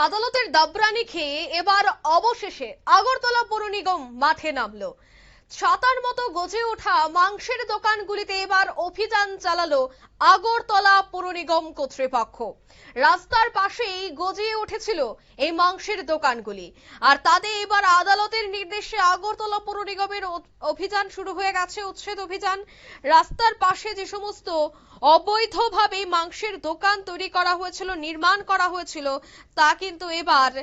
আদালতের দাবরানি খেয়ে এবার অবশেষে আগরতলা পৌর নিগম মাঠে নামলো। ছাতার মতো গজে ওঠা মাংসের দোকানগুলিতে এবার অভিযান চালালো আগরতলা পৌর নিগম কর্তৃপক্ষ। রাস্তার পাশেই গজিয়ে উঠেছিল এই মাংসের দোকানগুলি, আর তাতে এবার আদালতের নির্দেশে আগরতলা পৌর নিগমের অভিযান শুরু হয়ে গেছে, উচ্ছেদ অভিযান। রাস্তার পাশে যে সমস্ত অবৈধভাবে মাংসের দোকান তৈরি করা হয়েছিল, নির্মাণ করা হয়েছিল, তা কিন্তু এবার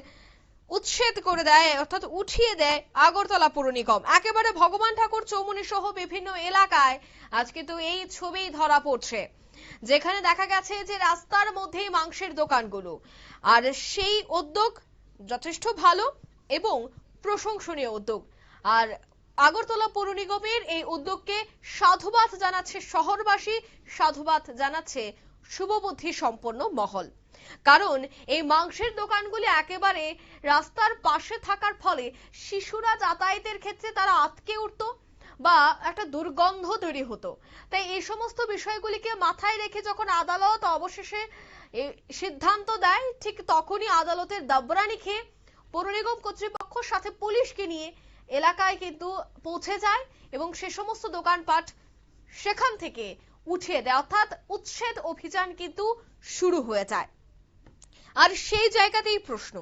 উচ্ছেদ করে দেয়, অর্থাৎ উঠিয়ে দেয় আগরতলা পৌর নিগম। একেবারে ভগবান ঠাকুর চৌমুহনী সহ বিভিন্ন এলাকায় আজ কিন্তু এই ছবি ধরা পড়ছে, যেখানে দেখা গেছে যে রাস্তার মধ্যেই মাংসের দোকানগুলো। আর সেই উদ্যোগ যথেষ্ট ভালো এবং প্রশংসনীয় উদ্যোগ। আর আগরতলা পৌর নিগমের এই উদ্যোগকে সাধুবাদ জানাচ্ছে শহরবাসী, সাধুবাদ জানাচ্ছে শুভবুদ্ধি সম্পন্ন মহল। কারণ এই মাংসের দোকানগুলি একেবারে রাস্তার পাশে থাকার ফলে শিশুরা যাতায়াতের ক্ষেত্রে তারা আটকে উঠতো বা একটা দুর্গন্ধ তৈরি হতো। তাই এই সমস্ত বিষয়গুলিকে মাথায় রেখে যখন আদালত অবশেষে সিদ্ধান্ত দেয়, ঠিক তখনই আদালতের দাবরানি খেয়ে পৌর নিগম কর্তৃপক্ষ সাথে পুলিশকে নিয়ে এলাকায় কিন্তু পৌঁছে যায় এবং সে সমস্ত দোকানপাট সেখান থেকে উঠিয়ে দেয়, অর্থাৎ উচ্ছেদ অভিযান কিন্তু শুরু হয়ে যায়। আর সেই জায়গাতেই প্রশ্ন,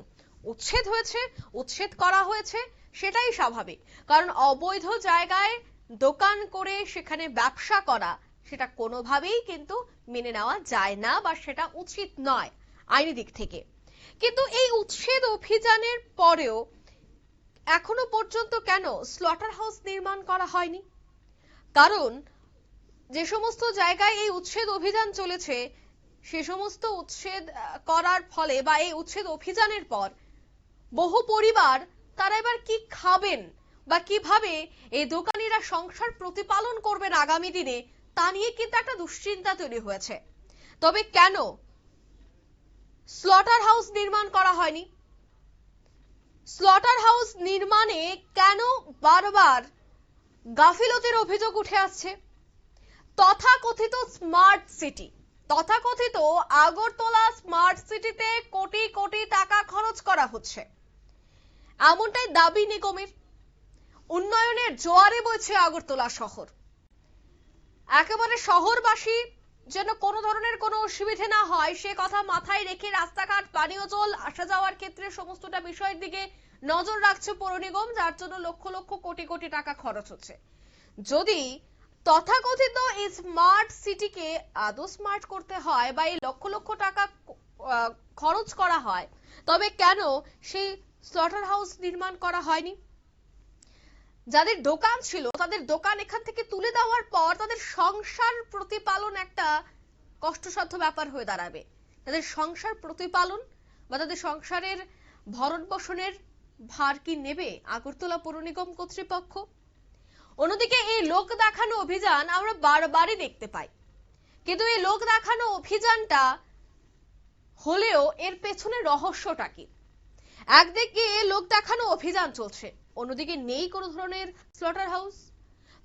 উচ্ছেদ হয়েছে, উচ্ছেদ করা হয়েছে, সেটাই স্বাভাবিক। কারণ অবৈধ জায়গায় দোকান করে সেখানে ব্যবসা করা, সেটা কোনোভাবেই কিন্তু মেনে নেওয়া যায় না বা সেটা উচিত নয় আইনি দিক থেকে। কিন্তু এই উচ্ছেদ অভিযানের পরেও এখনো পর্যন্ত কেন স্লটার হাউস নির্মাণ করা হয়নি? কারণ যে সমস্ত জায়গায় এই উচ্ছেদ অভিযান চলেছে, সে সমস্ত উচ্ছেদ করার ফলে বা এই উচ্ছেদ অভিযানের পর বহু পরিবার তারা এবার কি খাবেন বা কিভাবে এই দোকানিরা সংসার প্রতিপালন করবেন আগামী দিনে, তা নিয়ে কিন্তু একটা দুশ্চিন্তা তৈরি হয়েছে। তবে কেন স্লটার হাউস নির্মাণ করা হয়নি? স্লটার হাউস নির্মাণে কেন বারবার গাফিলতির অভিযোগ উঠে আসছে? তথাকথিত স্মার্ট সিটি, তথাকথিত আগরতলা স্মার্ট সিটিতে কোটি কোটি টাকা খরচ করা হচ্ছে, এমনটাই দাবি নিগমের। উন্নয়নের জোয়ারে বইছে আগরতলা শহর। একেবারে শহরবাসী যেন কোনো ধরনের কোনো অসুবিধা না হয় সে কথা মাথায় রেখে রাস্তাঘাট, পানীয় জল, আসা যাওয়ার ক্ষেত্রে সমস্তটা বিষয়ের দিকে নজর রাখছে পৌর নিগম, যার জন্য লক্ষ লক্ষ কোটি কোটি টাকা খরচ হচ্ছে। যদি তথাকথিত এই স্মার্ট সিটিকে আদৌ স্মার্ট করতে হয় বা এই লক্ষ লক্ষ টাকা খরচ করা হয়, তবে কেন সেই স্লটার হাউস নির্মাণ করা হয়নি? যাদের দোকান ছিল তাদের দোকান এখান থেকে তুলে দেওয়ার পর তাদের সংসার প্রতিপালন একটা কষ্টসাধ্য ব্যাপার হয়ে দাঁড়াবে। তাদের সংসার প্রতিপালন বা তাদের সংসারের ভরণ পোষণের ভার কি নেবে আগরতলা পৌর নিগম কর্তৃপক্ষ? অন্যদিকে এই লোক দেখানো অভিযান আমরা বারবারই দেখতে পাই, কিন্তু এই লোক দেখানো অভিযানটা হলেও এর পেছনে রহস্যটা কি? একদিকে লোক দেখানো অভিযান চলছে, অন্যদিকে নেই কোনো ধরনের স্লটার হাউস।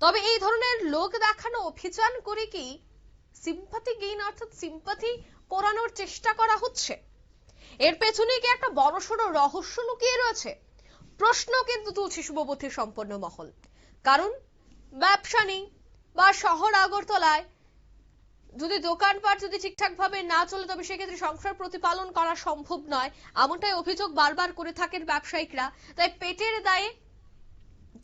তবে এই ধরনের লোক দেখানো অভিযান করে কি সিম্পাথি গেইন, অর্থাৎ সিম্পাথি করানোর চেষ্টা করা হচ্ছে? এর পেছনে কি একটা বড়সড় রহস্য লুকিয়ে রয়েছে? প্রশ্ন কিন্তু তুলছে শুভবুদ্ধি সম্পন্ন মহল। কারণ ব্যবসা নেই বা শহর আগরতলায় যদি দোকানপাট যদি ঠিকঠাক ভাবে না চলে, তবে সেক্ষেত্রে সংসার প্রতিপালন করা সম্ভব নয়, এমনটাই অভিযোগ বারবার করে থাকেন ব্যবসায়িকরা। তাই পেটের দায়ে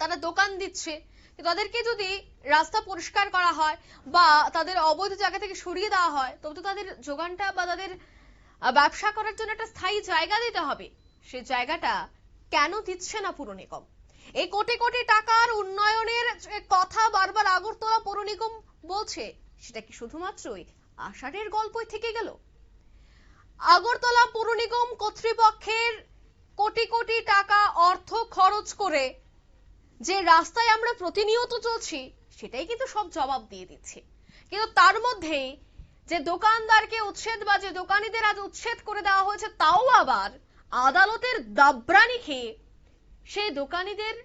তারা দোকান দিচ্ছে, তাদেরকে যদি রাস্তা পরিষ্কার করা হয় বা তাদের অবৈধ জায়গা থেকে সরিয়ে দেওয়া হয়, তবে তো তাদের যোগানটা বা তাদের ব্যবসা করার জন্য একটা স্থায়ী জায়গা দিতে হবে। সেই জায়গাটা কেন দিচ্ছে না পৌর নিগম? এই কোটি কোটি টাকার উন্নয়নের কথা বারবার আগরতলা পৌর নিগম বলছে, সেটা কি শুধুমাত্রই আষাঢ়ের গল্পই থেকে গেল? আগরতলা পৌর নিগম কর্তৃপক্ষের কোটি কোটি টাকা অর্থ খরচ করে যে রাস্তায় আমরা প্রতিনিয়ত চলছি, সেটাই কিন্তু সব জবাব দিয়ে দিচ্ছে। কিন্তু তার মধ্যে যে দোকানদারকে উচ্ছেদ বা যে দোকানিদের আজ উচ্ছেদ করে দেওয়া হয়েছে, তাও আবার আদালতের দাবরানি খেয়ে সেই দোকানিদের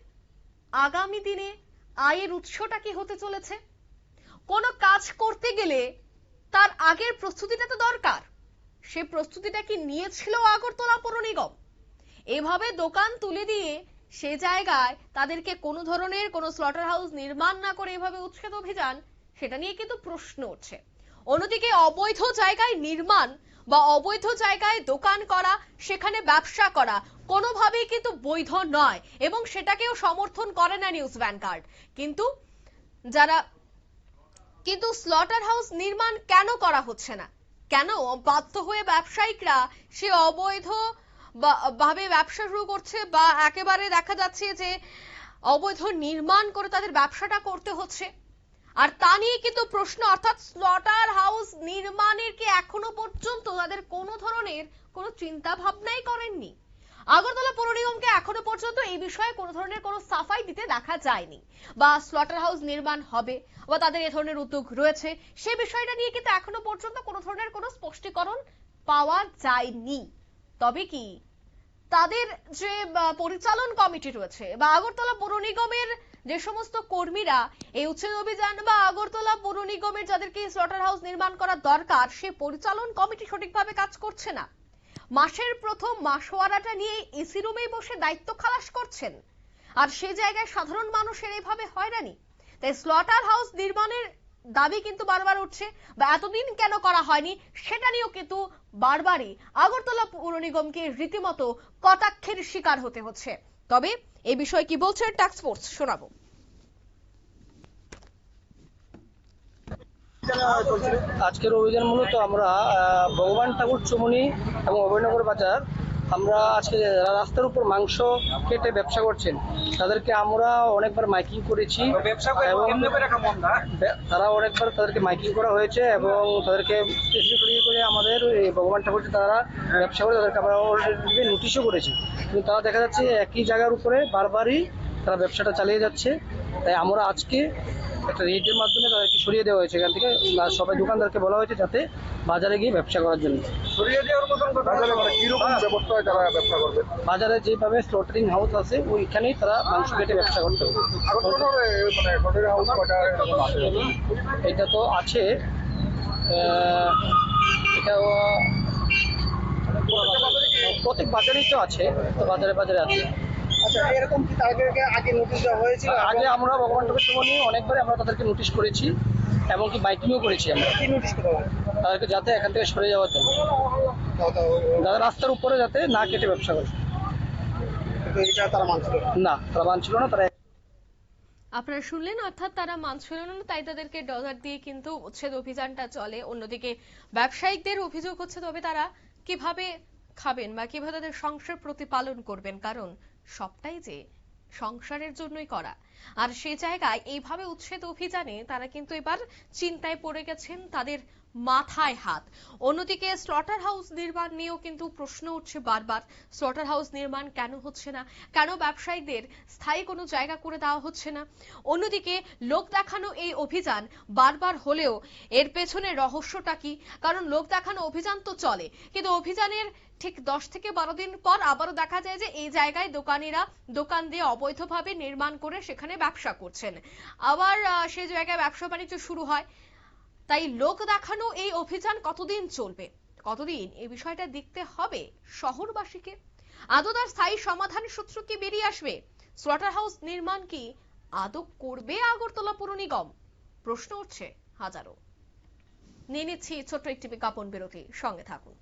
আগামী দিনে আয়ের উৎসটা কি হতে চলেছে? কোনো কাজ করতে গেলে তার আগের প্রস্তুতিটা তো দরকার, সেই প্রস্তুতিটা কি নিয়েছিল আগরতলা পৌর নিগম? এভাবে দোকান তুলে দিয়ে সে জায়গায় তাদেরকে কোনো ধরনের কোনো স্লটার হাউস নির্মাণ না করে এভাবে উচ্ছেদ অভিযান, সেটা নিয়ে কিন্তু প্রশ্ন উঠছে। অন্যদিকে অবৈধ জায়গায় নির্মাণ বা অবৈধ জায়গায় দোকান করা, সেখানে ব্যবসা করা কোনোভাবেই কিন্তু বৈধ নয় এবং সেটাকেও সমর্থন করে না নিউজ ভ্যানগার্ড। কিন্তু স্লটার হাউস নির্মাণ কেন করা হচ্ছে না? কেন বাধ্য হয়ে ব্যবসায়িকরা সে অবৈধ ভাবে ব্যবসা শুরু করছে বা একেবারে দেখা যাচ্ছে যে অবৈধ নির্মাণ করে তাদের ব্যবসাটা করতে হচ্ছে? আর তা নিয়ে কিন্তু প্রশ্ন, অর্থাৎ স্লটার হাউস নির্মাণের কি এখনো পর্যন্ত তাদের কোনো ধরনের কোনো চিন্তা ভাবনাই করেননি। আগরতলা পৌর নিগমকে এখনো পর্যন্ত এই বিষয়ে কোনো ধরনের কোনো সাফাই দিতে দেখা যায়নি, বা স্লটার হাউস নির্মাণ হবে বা তাদের এই ধরনের উদ্যোগ রয়েছে সে বিষয়টা নিয়ে কিন্তু এখনো পর্যন্ত কোনো ধরনের কোনো স্পষ্টীকরণ পাওয়া যায়নি। তবে কি তাদের যে পরিচালন কমিটি রয়েছে বা আগরতলা পৌর নিগমের যে সমস্ত কর্মীরা এই উচ্ছেদ অভিযান বা আগরতলা পৌর নিগমের যাদেরকে স্লটার হাউস নির্মাণ করা দরকার, সে পরিচালন কমিটি সঠিকভাবে কাজ করছে না। মাসের প্রথম মাসোয়ারাটা নিয়ে এসি রুমেই বসে দায়িত্ব খালাস করছেন, আর সে জায়গায় সাধারণ মানুষের এভাবে হয়রানি। তাই স্লটার হাউস নির্মাণের দাবি কিন্তু বারবার উঠছে, বা এতদিন কেন করা হয়নি সেটা নিয়েও কিন্তু বারবারই আগরতলা পৌর নিগমকে রীতিমতো কটাক্ষের শিকার হতে হচ্ছে। তবে এই বিষয়ে কি বলছে টাস্ক ফোর্স, শোনাবো। আজকের অভিযান মূলত আমরা ভগবান ঠাকুর চমুনি এবং অভয়নগর বাজার, আমরা আজকে যারা রাস্তার উপর মাংস কেটে ব্যবসা করছেন তাদেরকে আমরা অনেকবার মাইকিং করেছি এবং তারা অনেকবার তাদেরকে মাইকিং করা হয়েছে এবং তাদেরকে স্পেসিফিক করে আমাদের ভগবান ঠাকুর তারা ব্যবসা করে তাদেরকে আমরা অলরেডি নোটিশও করেছি, কিন্তু তারা দেখা যাচ্ছে একই জায়গার উপরে বারবারই তারা ব্যবসাটা চালিয়ে যাচ্ছে। তাই আমরা আজকে একটা রেটের মাধ্যমে তাদেরকে সরিয়ে দেওয়া হয়েছে এখান থেকে। সবাই দোকানদারকে বলা হয়েছে যাতে বাজারে গিয়ে ব্যবসা করার জন্য। সরিয়ে দেওয়ার মতন ব্যবস্থা হয় তারা ব্যবসা করবে। বাজারে যেভাবে স্লটারিং হাউস আছে ওইখানেই তারা মাংস কেটে ব্যবসা করতে হবে। এটা তো আছে, এটা প্রত্যেক বাজারেই তো আছে, তো বাজারে বাজারে আছে। আচ্ছা, এরকম কি তাদেরকে আগে নোটিশ দেওয়া হয়েছিল? আগে আমরা ভগবান ঠাকুর চমুনি অনেকবার আমরা তাদেরকে নোটিশ করেছি, এমনকি বাইকিংও করেছি আমরা। কি নোটিশ করা হয়? তাদেরকে যাতে এখান থেকে সরে যাওয়ার জন্য, যাতে রাস্তার উপরে যাতে না কেটে ব্যবসা করে। এটা তারা মানছিল না, তারা মানছিল না। তারা আপনারা শুনলেন, অর্থাৎ তারা মানছিল না, তাই তাদেরকে ডলার দিয়ে কিন্তু উচ্ছেদ অভিযানটা চলে। অন্যদিকে ব্যবসায়িকদের অভিযোগ হচ্ছে, তবে তারা কিভাবে খাবেন বা কিভাবে তাদের সংসার প্রতিপালন করবেন, কারণ সবটাই যে সংসারের জন্যই করা। আর সে জায়গায় এইভাবে উচ্ছেদ অভিযানে তারা কিন্তু এবার চিন্তায় পড়ে গেছেন, তাদের মাথায় হাত। অন্যদিকে স্লটার হাউস নির্মাণ নিয়েও কিন্তু প্রশ্ন উঠছে বারবার, স্লটার হাউস নির্মাণ কেন হচ্ছে না, কেন ব্যবসায়ীদের স্থায়ী কোনো জায়গা করে দেওয়া হচ্ছে না। অন্যদিকে লোক দেখানো এই অভিযান বারবার হলেও এর পেছনে রহস্যটা কি? কারণ লোক দেখানো অভিযান তো চলে, কিন্তু অভিযানের ঠিক 10 থেকে 12 দিন পর আবারও দেখা যায় যে এই জায়গায় দোকানিরা দোকান দিয়ে অবৈধভাবে নির্মাণ করে সেখানে ব্যবসা করছেন, আবার সেই জায়গায় ব্যবসা বাণিজ্য শুরু হয়। তাই লোক দেখানো এই অভিযান কতদিন চলবে, কতদিন এই বিষয়টা দেখতে হবে শহরবাসীকে। আদৌ তার স্থায়ী সমাধানের সূত্র কি বেরিয়ে আসবে? স্লটার হাউস নির্মাণ কি আদৌ করবে আগরতলা পৌর নিগম? প্রশ্ন উঠছে হাজারো। নিয়ে নিচ্ছি ছোট্ট একটি বিজ্ঞাপন বিরতি, সঙ্গে থাকুন।